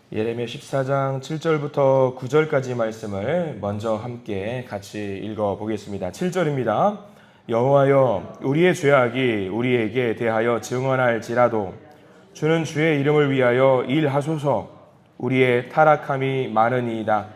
예레미야 14장 7절부터 9절까지 말씀을 먼저 함께 같이 읽어보겠습니다. 7절입니다. 여호와여, 우리의 죄악이 우리에게 대하여 증언할지라도 주는 주의 이름을 위하여 일하소서. 우리의 타락함이 많으니이다.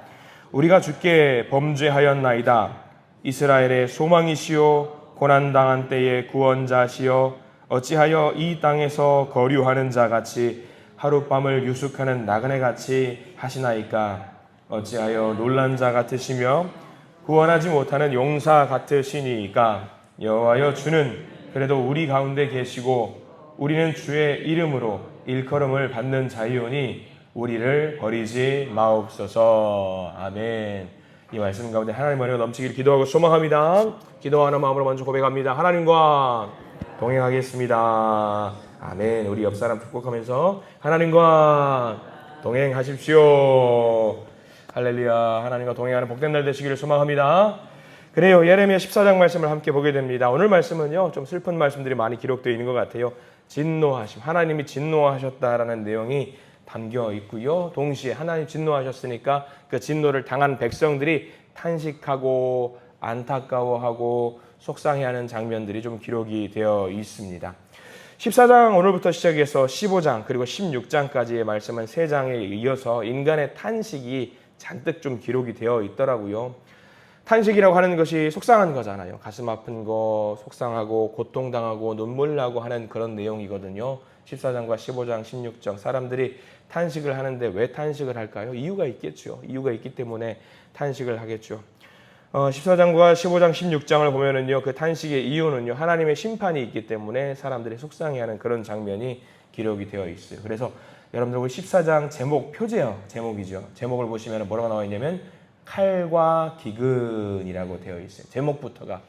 우리가 주께 범죄하였나이다. 이스라엘의 소망이시오 고난당한 때의 구원자시여, 어찌하여 이 땅에서 거류하는 자같이 하룻밤을 유숙하는 나그네같이 하시나이까? 어찌하여 놀란 자 같으시며 구원하지 못하는 용사 같으시니이까? 여호와여, 주는 그래도 우리 가운데 계시고 우리는 주의 이름으로 일컬음을 받는 자이오니 우리를 버리지 마옵소서. 아멘. 이 말씀 가운데 하나님 은혜가 넘치기를 기도하고 소망합니다. 기도하는 마음으로 먼저 고백합니다. 하나님과 동행하겠습니다. 아멘. 우리 옆 사람 축복하면서 하나님과 동행하십시오. 할렐루야. 하나님과 동행하는 복된 날 되시기를 소망합니다. 그래요. 예레미야 14장 말씀을 함께 보게 됩니다. 오늘 말씀은요, 좀 슬픈 말씀들이 많이 기록되어 있는 것 같아요. 진노하심, 하나님이 진노하셨다라는 내용이 담겨 있고요. 동시에 하나님 진노하셨으니까 그 진노를 당한 백성들이 탄식하고 안타까워하고 속상해하는 장면들이 좀 기록이 되어 있습니다. 14장 오늘부터 시작해서 15장 그리고 16장까지의 말씀은 3장에 이어서 인간의 탄식이 잔뜩 좀 기록이 되어 있더라고요. 탄식이라고 하는 것이 속상한 거잖아요. 가슴 아픈 거, 속상하고 고통당하고 눈물 나고 하는 그런 내용이거든요. 14장과 15장, 16장 사람들이 탄식을 하는데 왜 탄식을 할까요? 이유가 있겠죠. 이유가 있기 때문에 탄식을 하겠죠. 14장과 15장, 16장을 보면은요, 그 탄식의 이유는요, 하나님의 심판이 있기 때문에 사람들이 속상해하는 그런 장면이 기록이 되어 있어요. 그래서 여러분들 14장 제목, 표제요. 제목이죠. 제목을 보시면 뭐라고 나와 있냐면 칼과 기근이라고 되어 있어요. 제목부터가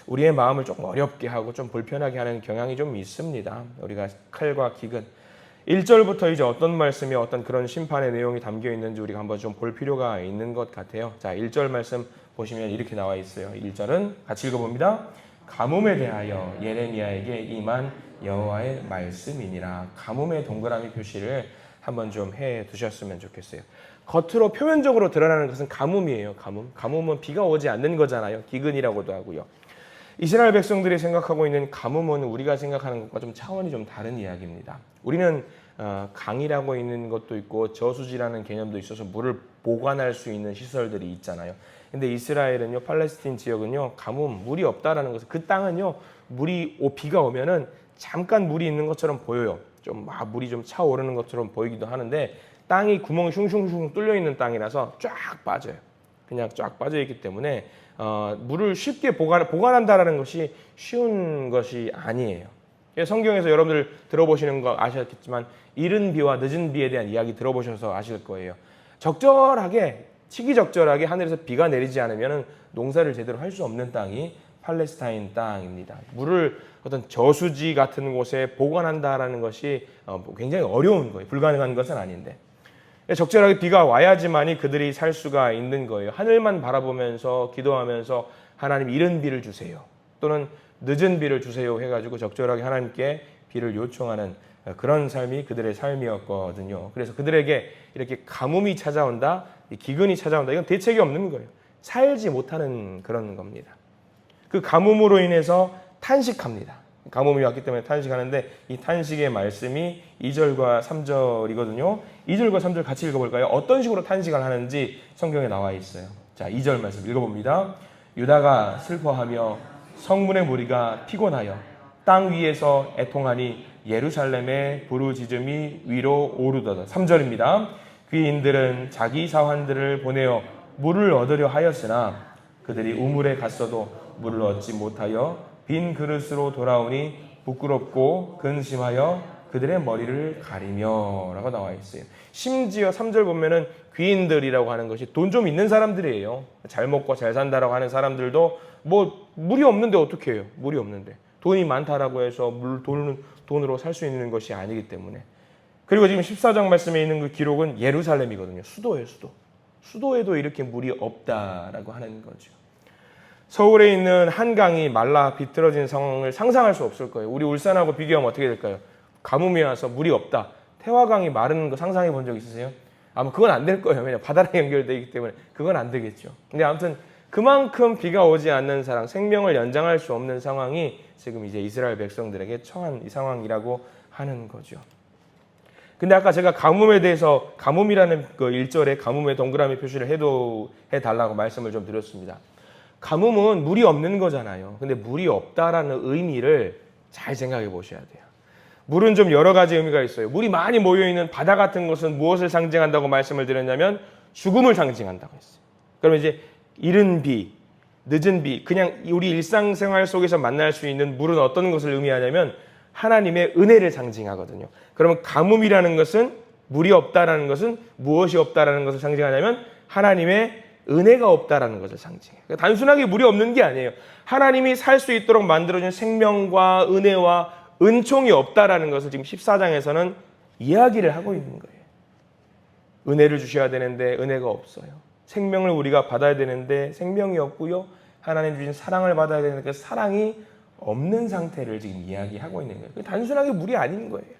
우리의 마음을 조금 어렵게 하고 좀 불편하게 하는 경향이 좀 있습니다. 우리가 칼과 기근. 1절부터 이제 어떤 말씀이 어떤 그런 심판의 내용이 담겨 있는지 우리가 한번 좀 볼 필요가 있는 것 같아요. 자, 1절 말씀 보시면 이렇게 나와 있어요. 1절은 같이 읽어봅니다. 가뭄에 대하여 예레미야에게 임한 여호와의 말씀이니라. 가뭄의 동그라미 표시를 한번 좀 해 두셨으면 좋겠어요. 겉으로 표면적으로 드러나는 것은 가뭄이에요. 가뭄. 가뭄은 비가 오지 않는 거잖아요. 기근이라고도 하고요. 이스라엘 백성들이 생각하고 있는 가뭄은 우리가 생각하는 것과 좀 차원이 좀 다른 이야기입니다. 우리는 강이라고 있는 것도 있고 저수지라는 개념도 있어서 물을 보관할 수 있는 시설들이 있잖아요. 근데 이스라엘은요, 팔레스틴 지역은요, 가뭄, 물이 없다라는 것은 그 땅은요, 비가 오면은 잠깐 물이 있는 것처럼 보여요. 좀 물이 좀 차오르는 것처럼 보이기도 하는데 땅이 구멍이 슝슝슝 뚫려 있는 땅이라서 쫙 빠져요. 그냥 쫙 빠져 있기 때문에 물을 쉽게 보관한다라는 것이 쉬운 것이 아니에요. 성경에서 여러분들 들어보시는 거 아셨겠지만 이른 비와 늦은 비에 대한 이야기 들어보셔서 아실 거예요. 적절하게 시기적절하게 하늘에서 비가 내리지 않으면 농사를 제대로 할 수 없는 땅이 팔레스타인 땅입니다. 물을 어떤 저수지 같은 곳에 보관한다라는 것이 굉장히 어려운 거예요. 불가능한 것은 아닌데 적절하게 비가 와야지만이 그들이 살 수가 있는 거예요. 하늘만 바라보면서 기도하면서 하나님 이른 비를 주세요. 또는 늦은 비를 주세요 해가지고 적절하게 하나님께 비를 요청하는 그런 삶이 그들의 삶이었거든요. 그래서 그들에게 이렇게 가뭄이 찾아온다, 기근이 찾아온다. 이건 대책이 없는 거예요. 살지 못하는 그런 겁니다. 그 가뭄으로 인해서 탄식합니다. 가뭄이 왔기 때문에 탄식하는데 이 탄식의 말씀이 2절과 3절이거든요. 2절과 3절 같이 읽어볼까요? 어떤 식으로 탄식을 하는지 성경에 나와 있어요. 자, 2절 말씀 읽어봅니다. 유다가 슬퍼하며 성문의 무리가 피곤하여 땅 위에서 애통하니 예루살렘의 부르짖음이 위로 오르도다. 3절입니다. 귀인들은 자기 사환들을 보내어 물을 얻으려 하였으나 그들이 우물에 갔어도 물을 얻지 못하여 빈 그릇으로 돌아오니 부끄럽고 근심하여 그들의 머리를 가리며 라고 나와 있어요. 심지어 3절 보면은 귀인들이라고 하는 것이 돈 좀 있는 사람들이에요. 잘 먹고 잘 산다라고 하는 사람들도 물이 없는데 어떻게 해요? 물이 없는데. 돈이 많다라고 해서 돈으로 살 수 있는 것이 아니기 때문에. 그리고 지금 14장 말씀에 있는 그 기록은 예루살렘이거든요. 수도예요, 수도. 수도에도 이렇게 물이 없다라고 하는 거죠. 서울에 있는 한강이 말라 비틀어진 상황을 상상할 수 없을 거예요. 우리 울산하고 비교하면 어떻게 될까요? 가뭄이 와서 물이 없다. 태화강이 마르는 거 상상해 본 적 있으세요? 아마 그건 안 될 거예요. 왜냐하면 바다랑 연결되어 있기 때문에 그건 안 되겠죠. 근데 아무튼 그만큼 비가 오지 않는 상황, 생명을 연장할 수 없는 상황이 지금 이제 이스라엘 백성들에게 처한 이 상황이라고 하는 거죠. 근데 아까 제가 가뭄에 대해서 가뭄이라는 그 1절에 가뭄에 동그라미 표시를 해달라고 말씀을 좀 드렸습니다. 가뭄은 물이 없는 거잖아요. 근데 물이 없다라는 의미를 잘 생각해 보셔야 돼요. 물은 좀 여러 가지 의미가 있어요. 물이 많이 모여있는 바다 같은 것은 무엇을 상징한다고 말씀을 드렸냐면 죽음을 상징한다고 했어요. 그러면 이제 이른 비, 늦은 비, 그냥 우리 일상생활 속에서 만날 수 있는 물은 어떤 것을 의미하냐면 하나님의 은혜를 상징하거든요. 그러면 가뭄이라는 것은 물이 없다라는 것은 무엇이 없다라는 것을 상징하냐면 하나님의 은혜가 없다라는 것을 상징해요. 그러니까 단순하게 물이 없는 게 아니에요. 하나님이 살 수 있도록 만들어준 생명과 은혜와 은총이 없다라는 것을 지금 14장에서는 이야기를 하고 있는 거예요. 은혜를 주셔야 되는데 은혜가 없어요. 생명을 우리가 받아야 되는데 생명이 없고요. 하나님 주신 사랑을 받아야 되는데 그 사랑이 없는 상태를 지금 이야기하고 있는 거예요. 단순하게 물이 아닌 거예요.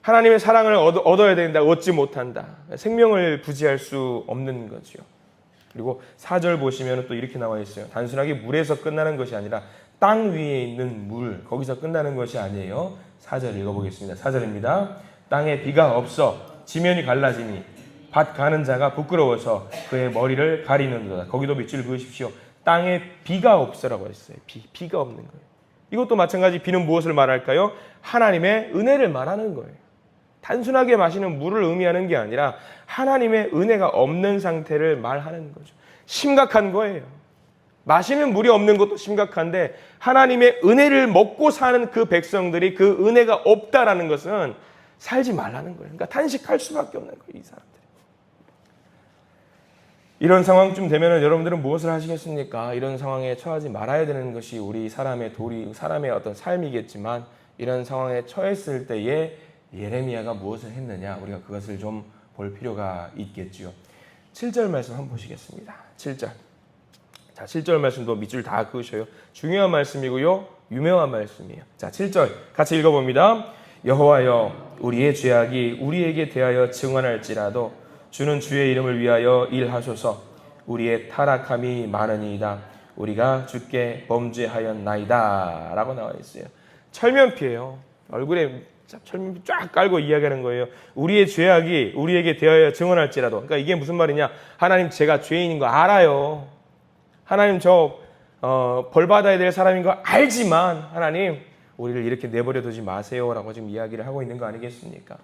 하나님의 사랑을 얻어야 되는데 얻지 못한다. 생명을 부지할 수 없는 거죠. 그리고 4절 보시면 또 이렇게 나와 있어요. 단순하게 물에서 끝나는 것이 아니라 땅 위에 있는 물, 거기서 끝나는 것이 아니에요. 4절 읽어보겠습니다. 4절입니다. 땅에 비가 없어 지면이 갈라지니 밭 가는 자가 부끄러워서 그의 머리를 가리는도다. 거기도 밑줄 그으십시오. 땅에 비가 없어라고 했어요. 비가 없는 거예요. 이것도 마찬가지 비는 무엇을 말할까요? 하나님의 은혜를 말하는 거예요. 단순하게 마시는 물을 의미하는 게 아니라 하나님의 은혜가 없는 상태를 말하는 거죠. 심각한 거예요. 마시는 물이 없는 것도 심각한데 하나님의 은혜를 먹고 사는 그 백성들이 그 은혜가 없다라는 것은 살지 말라는 거예요. 그러니까 탄식할 수밖에 없는 거예요. 이 사람들이. 이런 상황쯤 되면 여러분들은 무엇을 하시겠습니까? 이런 상황에 처하지 말아야 되는 것이 우리 사람의 사람의 어떤 삶이겠지만 이런 상황에 처했을 때에 예레미야가 무엇을 했느냐 우리가 그것을 좀 볼 필요가 있겠지요. 7절 말씀 한번 보시겠습니다. 7절. 자, 7절 말씀도 밑줄 다 그으셔요. 중요한 말씀이고요. 유명한 말씀이에요. 자, 7절 같이 읽어봅니다. 여호와여 우리의 죄악이 우리에게 대하여 증언할지라도 주는 주의 이름을 위하여 일하소서. 우리의 타락함이 많으니이다. 우리가 주께 범죄하였나이다 라고 나와 있어요. 철면피예요. 얼굴에 철면피 쫙 깔고 이야기하는 거예요. 우리의 죄악이 우리에게 대하여 증언할지라도. 그러니까 이게 무슨 말이냐. 하나님 제가 죄인인 거 알아요. 하나님 저 벌 받아야 될 사람인 거 알지만 하나님 우리를 이렇게 내버려 두지 마세요 라고 지금 이야기를 하고 있는 거 아니겠습니까?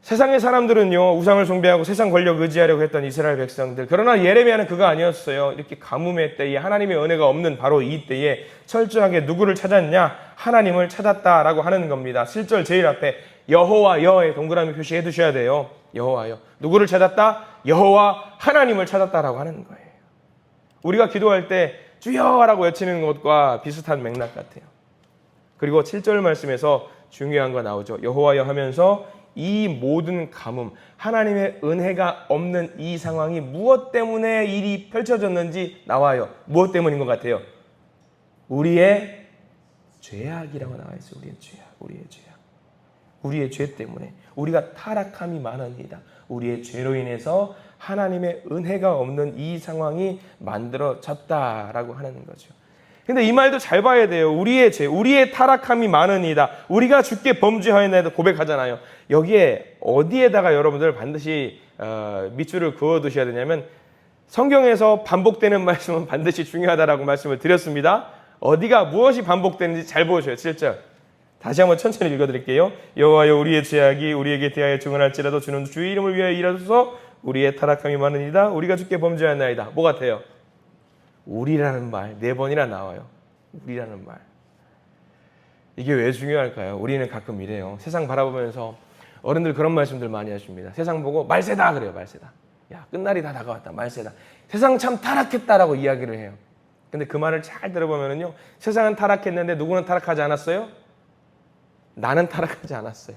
세상의 사람들은요 우상을 숭배하고 세상 권력 의지하려고 했던 이스라엘 백성들, 그러나 예레미야는 그거 아니었어요. 이렇게 가뭄의 때에 하나님의 은혜가 없는 바로 이 때에 철저하게 누구를 찾았냐? 하나님을 찾았다라고 하는 겁니다. 7절 제일 앞에 여호와여의 동그라미 표시해 두셔야 돼요. 여호와여. 누구를 찾았다? 여호와 하나님을 찾았다라고 하는 거예요. 우리가 기도할 때 주여라고 외치는 것과 비슷한 맥락 같아요. 그리고 7절 말씀에서 중요한 거 나오죠. 여호와여 하면서 이 모든 가뭄, 하나님의 은혜가 없는 이 상황이 무엇 때문에 일이 펼쳐졌는지 나와요. 무엇 때문인 것 같아요? 우리의 죄악이라고 나와 있어요. 우리의 죄악, 우리의 죄악. 우리의 죄 때문에 우리가 타락함이 많으니이다. 우리의 죄로 인해서 하나님의 은혜가 없는 이 상황이 만들어졌다라고 하는 거죠. 근데 이 말도 잘 봐야 돼요. 우리의 죄, 우리의 타락함이 많으니이다. 우리가 주께 범죄하였나이다 고백하잖아요. 여기에 어디에다가 여러분들 반드시 밑줄을 그어두셔야 되냐면 성경에서 반복되는 말씀은 반드시 중요하다라고 말씀을 드렸습니다. 어디가 무엇이 반복되는지 잘 보셔요. 7절. 다시 한번 천천히 읽어드릴게요. 여호와여 우리의 죄악이 우리에게 대하여 증언할지라도 주는 주의 이름을 위하여 일하소서. 우리의 타락함이 많으니이다. 우리가 주께 범죄하였나이다. 뭐 같아요? 우리라는 말 4번이나 나와요. 우리라는 말. 이게 왜 중요할까요? 우리는 가끔 이래요. 세상 바라보면서 어른들 그런 말씀들 많이 하십니다. 세상 보고 말세다 그래요. 말세다. 야 끝날이 다 다가왔다. 말세다. 세상 참 타락했다라고 이야기를 해요. 근데 그 말을 잘 들어보면요. 세상은 타락했는데 누구는 타락하지 않았어요? 나는 타락하지 않았어요.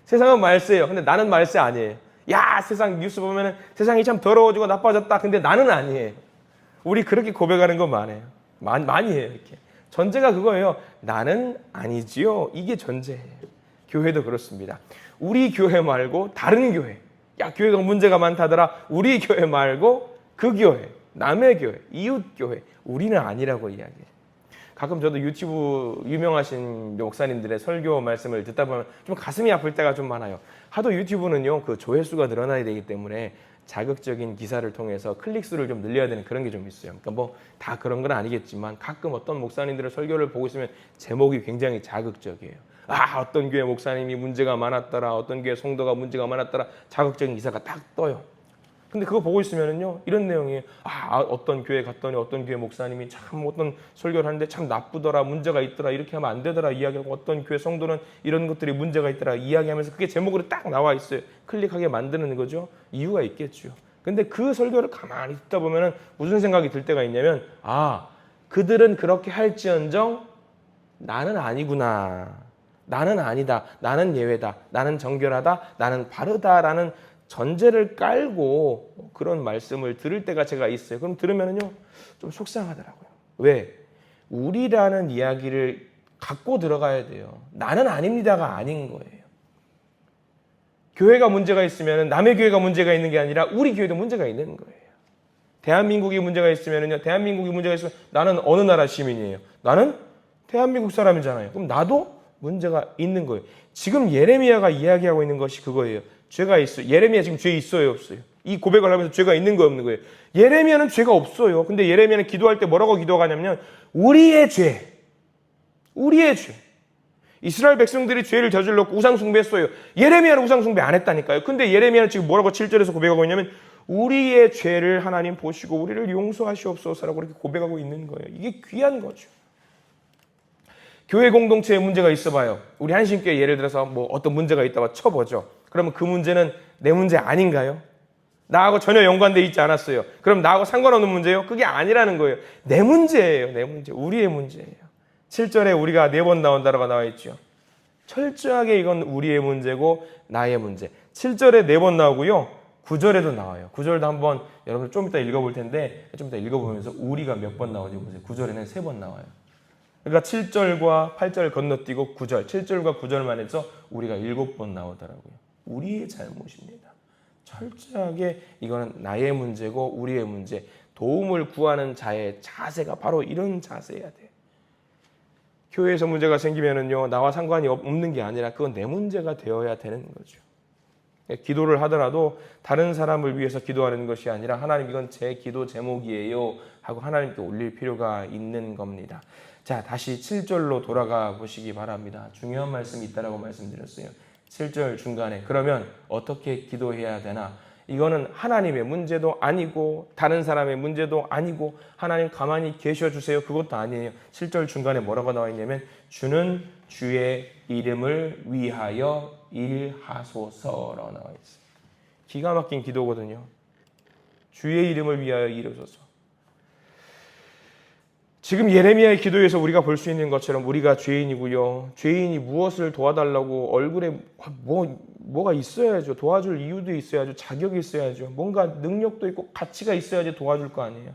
세상은 말세예요. 근데 나는 말세 아니에요. 야 세상 뉴스 보면은 세상이 참 더러워지고 나빠졌다. 근데 나는 아니에요. 우리 그렇게 고백하는 거 많아요. 많이 해요. 이렇게. 전제가 그거예요. 나는 아니지요. 이게 전제예요. 교회도 그렇습니다. 우리 교회 말고 다른 교회, 야 교회가 문제가 많다더라. 우리 교회 말고 그 교회, 남의 교회, 이웃 교회, 우리는 아니라고 이야기해요. 가끔 저도 유튜브 유명하신 목사님들의 설교 말씀을 듣다 보면 좀 가슴이 아플 때가 좀 많아요. 하도 유튜브는요, 그 조회수가 늘어나야 되기 때문에 자극적인 기사를 통해서 클릭수를 좀 늘려야 되는 그런 게 좀 있어요. 그러니까 뭐 다 그런 건 아니겠지만 가끔 어떤 목사님들의 설교를 보고 있으면 제목이 굉장히 자극적이에요. 아, 어떤 교회 목사님이 문제가 많았더라, 어떤 교회 성도가 문제가 많았더라, 자극적인 기사가 딱 떠요. 근데 그거 보고 있으면은요, 이런 내용이에요. 아, 어떤 교회 갔더니 어떤 교회 목사님이 참 어떤 설교를 하는데 참 나쁘더라, 문제가 있더라, 이렇게 하면 안 되더라 이야기하고, 어떤 교회 성도는 이런 것들이 문제가 있더라 이야기하면서 그게 제목으로 딱 나와 있어요. 클릭하게 만드는 거죠. 이유가 있겠죠. 근데 그 설교를 가만히 듣다 보면은 무슨 생각이 들 때가 있냐면, 아, 그들은 그렇게 할지언정 나는 아니구나. 나는 아니다. 나는 예외다. 나는 정결하다. 나는 바르다라는 전제를 깔고 그런 말씀을 들을 때가 제가 있어요. 그럼 들으면요, 좀 속상하더라고요. 왜? 우리라는 이야기를 갖고 들어가야 돼요. 나는 아닙니다가 아닌 거예요. 교회가 문제가 있으면 남의 교회가 문제가 있는 게 아니라 우리 교회도 문제가 있는 거예요. 대한민국이 문제가 있으면요, 대한민국이 문제가 있으면 나는 어느 나라 시민이에요? 나는 대한민국 사람이잖아요. 그럼 나도 문제가 있는 거예요. 지금 예레미야가 이야기하고 있는 것이 그거예요. 죄가 있어요. 예레미야 지금 죄 있어요, 없어요? 이 고백을 하면서 죄가 있는 거 없는 거예요. 예레미야는 죄가 없어요. 근데 예레미야는 기도할 때 뭐라고 기도하냐면 우리의 죄. 이스라엘 백성들이 죄를 저질렀고 우상 숭배했어요. 예레미야는 우상 숭배 안 했다니까요. 근데 예레미야는 지금 뭐라고 7절에서 고백하고 있냐면 우리의 죄를 하나님 보시고 우리를 용서하시옵소서라고 그렇게 고백하고 있는 거예요. 이게 귀한 거죠. 교회 공동체에 문제가 있어봐요. 우리 한신교회 예를 들어서 뭐 어떤 문제가 있다고 쳐보죠. 그러면 그 문제는 내 문제 아닌가요? 나하고 전혀 연관되어 있지 않았어요. 그럼 나하고 상관없는 문제예요? 그게 아니라는 거예요. 내 문제예요. 내 문제. 우리의 문제예요. 7절에 우리가 4번 나온다라고 나와 있죠. 철저하게 이건 우리의 문제고 나의 문제. 7절에 4번 나오고요. 9절에도 나와요. 9절도 한번 여러분 좀 이따 읽어볼 텐데 좀 이따 읽어보면서 우리가 몇 번 나오는지 보세요. 9절에는 3번 나와요. 그러니까 7절과 8절 건너뛰고 9절, 7절과 9절만 해서 우리가 7번 나오더라고요. 우리의 잘못입니다. 철저하게 이거는 나의 문제고 우리의 문제, 도움을 구하는 자의 자세가 바로 이런 자세여야 돼요. 교회에서 문제가 생기면은요, 나와 상관이 없는 게 아니라 그건 내 문제가 되어야 되는 거죠. 기도를 하더라도 다른 사람을 위해서 기도하는 것이 아니라 하나님 이건 제 기도 제목이에요 하고 하나님께 올릴 필요가 있는 겁니다. 자, 다시 7절로 돌아가 보시기 바랍니다. 중요한 말씀이 있다라고 말씀드렸어요. 7절 중간에 그러면 어떻게 기도해야 되나? 이거는 하나님의 문제도 아니고 다른 사람의 문제도 아니고 하나님 가만히 계셔주세요. 그것도 아니에요. 7절 중간에 뭐라고 나와 있냐면 주는 주의 이름을 위하여 일하소서라고 나와 있어요. 기가 막힌 기도거든요. 주의 이름을 위하여 일하소서. 지금 예레미야의 기도에서 우리가 볼 수 있는 것처럼 우리가 죄인이고요. 죄인이 무엇을 도와달라고 얼굴에 뭐가 있어야죠. 도와줄 이유도 있어야죠. 자격이 있어야죠. 뭔가 능력도 있고 가치가 있어야지 도와줄 거 아니에요.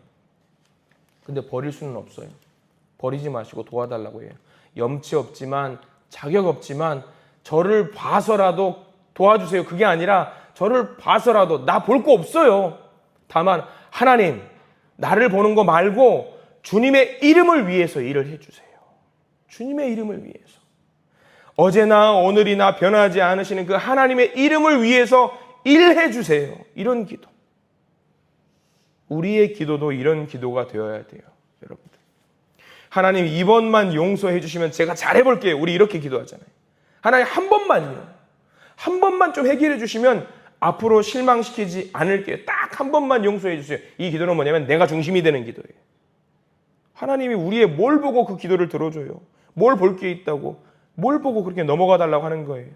근데 버릴 수는 없어요. 버리지 마시고 도와달라고 해요. 염치 없지만 자격 없지만 저를 봐서라도 도와주세요. 그게 아니라 저를 봐서라도 나 볼 거 없어요. 다만 하나님 나를 보는 거 말고 주님의 이름을 위해서 일을 해주세요. 주님의 이름을 위해서. 어제나 오늘이나 변하지 않으시는 그 하나님의 이름을 위해서 일해주세요. 이런 기도. 우리의 기도도 이런 기도가 되어야 돼요. 여러분들. 하나님 이번만 용서해 주시면 제가 잘해볼게요. 우리 이렇게 기도하잖아요. 하나님 한 번만요. 한 번만 좀 해결해 주시면 앞으로 실망시키지 않을게요. 딱 한 번만 용서해 주세요. 이 기도는 뭐냐면 내가 중심이 되는 기도예요. 하나님이 우리의 뭘 보고 그 기도를 들어줘요. 뭘 볼 게 있다고. 뭘 보고 그렇게 넘어가 달라고 하는 거예요.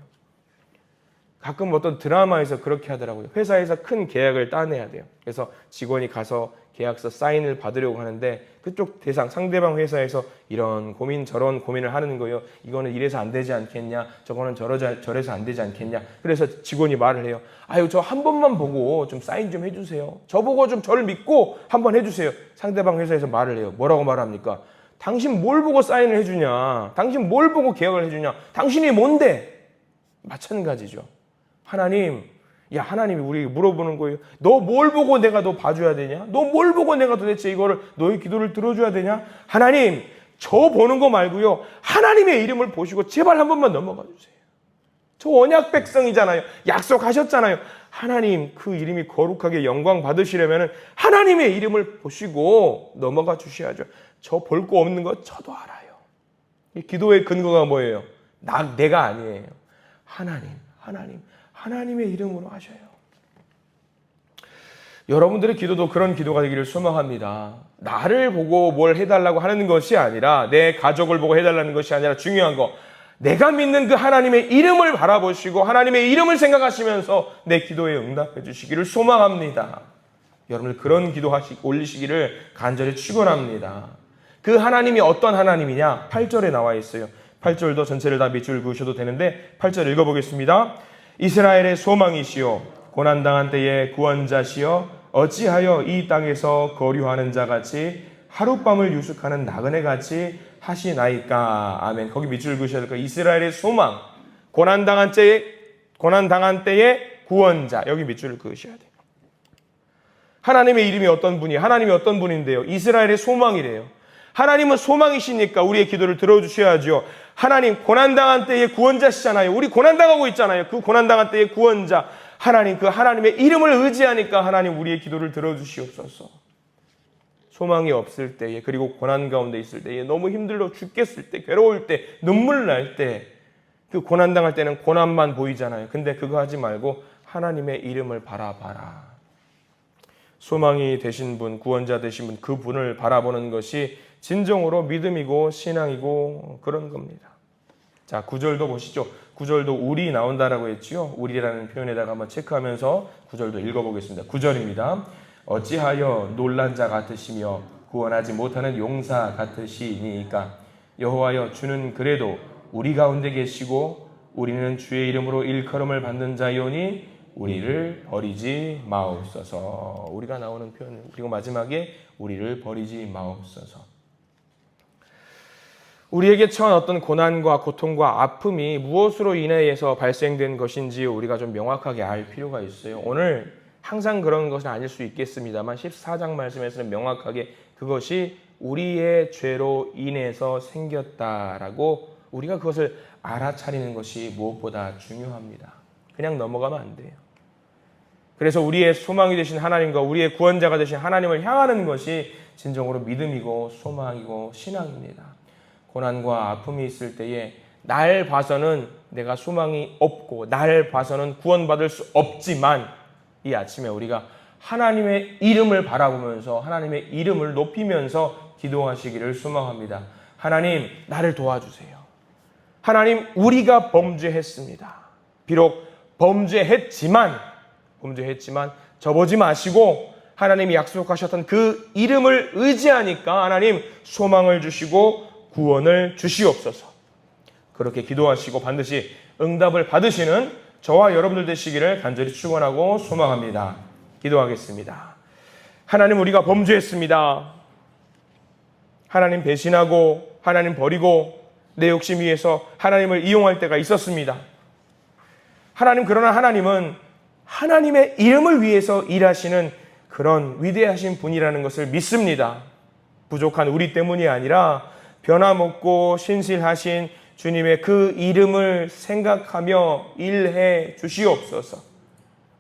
가끔 어떤 드라마에서 그렇게 하더라고요. 회사에서 큰 계약을 따내야 돼요. 그래서 직원이 가서 계약서 사인을 받으려고 하는데 그쪽 상대방 회사에서 이런 고민 저런 고민을 하는 거예요. 이거는 이래서 안 되지 않겠냐, 저거는 저래서 안 되지 않겠냐. 그래서 직원이 말을 해요. 아유, 저 한 번만 보고 좀 사인 좀 해주세요. 저보고 좀 저를 믿고 한번 해주세요. 상대방 회사에서 말을 해요. 뭐라고 말합니까? 당신 뭘 보고 사인을 해주냐? 당신 뭘 보고 계약을 해주냐? 당신이 뭔데? 마찬가지죠. 하나님, 하나님이 우리에게 물어보는 거예요. 너 뭘 보고 내가 너 봐줘야 되냐? 너 뭘 보고 내가 도대체 이거를 너의 기도를 들어줘야 되냐? 하나님, 저 보는 거 말고요. 하나님의 이름을 보시고 제발 한 번만 넘어가 주세요. 저 언약 백성이잖아요. 약속하셨잖아요. 하나님, 그 이름이 거룩하게 영광 받으시려면 하나님의 이름을 보시고 넘어가 주셔야죠. 저 볼 거 없는 거 저도 알아요. 이 기도의 근거가 뭐예요? 내가 아니에요. 하나님의 이름으로 하셔요. 여러분들의 기도도 그런 기도가 되기를 소망합니다. 나를 보고 뭘 해달라고 하는 것이 아니라, 내 가족을 보고 해달라는 것이 아니라, 중요한 거, 내가 믿는 그 하나님의 이름을 바라보시고 하나님의 이름을 생각하시면서 내 기도에 응답해 주시기를 소망합니다. 여러분들 그런 기도 올리시기를 간절히 축원합니다. 그 하나님이 어떤 하나님이냐? 8절에 나와 있어요. 8절도 전체를 다 밑줄 그으셔도 되는데 8절 읽어보겠습니다. 이스라엘의 소망이시요 고난당한 때의 구원자시여 어찌하여 이 땅에서 거류하는 자같이 하룻밤을 유숙하는 나그네같이 하시나이까. 아멘. 거기 밑줄 그으셔야 될까요? 이스라엘의 소망, 고난당한 때의 구원자. 여기 밑줄을 그으셔야 돼요. 하나님의 이름이 어떤 분이에요? 하나님이 어떤 분인데요? 이스라엘의 소망이래요. 하나님은 소망이시니까 우리의 기도를 들어주셔야죠. 하나님, 고난당한 때의 구원자시잖아요. 우리 고난당하고 있잖아요. 그 고난당한 때의 구원자 하나님, 그 하나님의 이름을 의지하니까 하나님 우리의 기도를 들어주시옵소서. 소망이 없을 때에, 그리고 고난 가운데 있을 때에, 너무 힘들어 죽겠을 때, 괴로울 때, 눈물 날 때, 그 고난당할 때는 고난만 보이잖아요. 근데 그거 하지 말고 하나님의 이름을 바라봐라. 소망이 되신 분, 구원자 되신 분, 그 분을 바라보는 것이 진정으로 믿음이고 신앙이고 그런 겁니다. 자, 9절도 보시죠. 9절도 우리 나온다라고 했지요. 우리라는 표현에다가 한번 체크하면서 9절도 읽어보겠습니다. 9절입니다. 어찌하여 놀란 자 같으시며 구원하지 못하는 용사 같으시니까. 여호와여, 주는 그래도 우리 가운데 계시고 우리는 주의 이름으로 일컬음을 받는 자이오니 우리를 버리지 마옵소서. 우리가 나오는 표현, 그리고 마지막에 우리를 버리지 마옵소서. 우리에게 처한 어떤 고난과 고통과 아픔이 무엇으로 인해서 발생된 것인지 우리가 좀 명확하게 알 필요가 있어요. 오늘 항상 그런 것은 아닐 수 있겠습니다만 14장 말씀에서는 명확하게 그것이 우리의 죄로 인해서 생겼다라고 우리가 그것을 알아차리는 것이 무엇보다 중요합니다. 그냥 넘어가면 안 돼요. 그래서 우리의 소망이 되신 하나님과 우리의 구원자가 되신 하나님을 향하는 것이 진정으로 믿음이고 소망이고 신앙입니다. 고난과 아픔이 있을 때에 날 봐서는 내가 소망이 없고 날 봐서는 구원받을 수 없지만 이 아침에 우리가 하나님의 이름을 바라보면서 하나님의 이름을 높이면서 기도하시기를 소망합니다. 하나님, 나를 도와주세요. 하나님, 우리가 범죄했습니다. 비록 범죄했지만 저보지 마시고 하나님이 약속하셨던 그 이름을 의지하니까 하나님 소망을 주시고 구원을 주시옵소서. 그렇게 기도하시고 반드시 응답을 받으시는 저와 여러분들 되시기를 간절히 축원하고 소망합니다. 기도하겠습니다. 하나님, 우리가 범죄했습니다. 하나님 배신하고 하나님 버리고 내 욕심 위해서 하나님을 이용할 때가 있었습니다. 하나님, 그러나 하나님은 하나님의 이름을 위해서 일하시는 그런 위대하신 분이라는 것을 믿습니다. 부족한 우리 때문이 아니라 변함없고 신실하신 주님의 그 이름을 생각하며 일해 주시옵소서.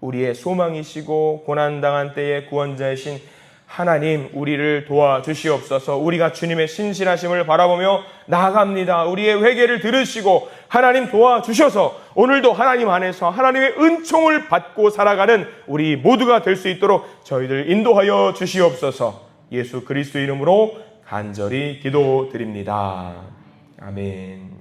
우리의 소망이시고 고난당한 때의 구원자이신 하나님, 우리를 도와주시옵소서. 우리가 주님의 신실하심을 바라보며 나아갑니다. 우리의 회개를 들으시고 하나님 도와주셔서 오늘도 하나님 안에서 하나님의 은총을 받고 살아가는 우리 모두가 될 수 있도록 저희들 인도하여 주시옵소서. 예수 그리스도 이름으로 간절히 기도드립니다. 아멘.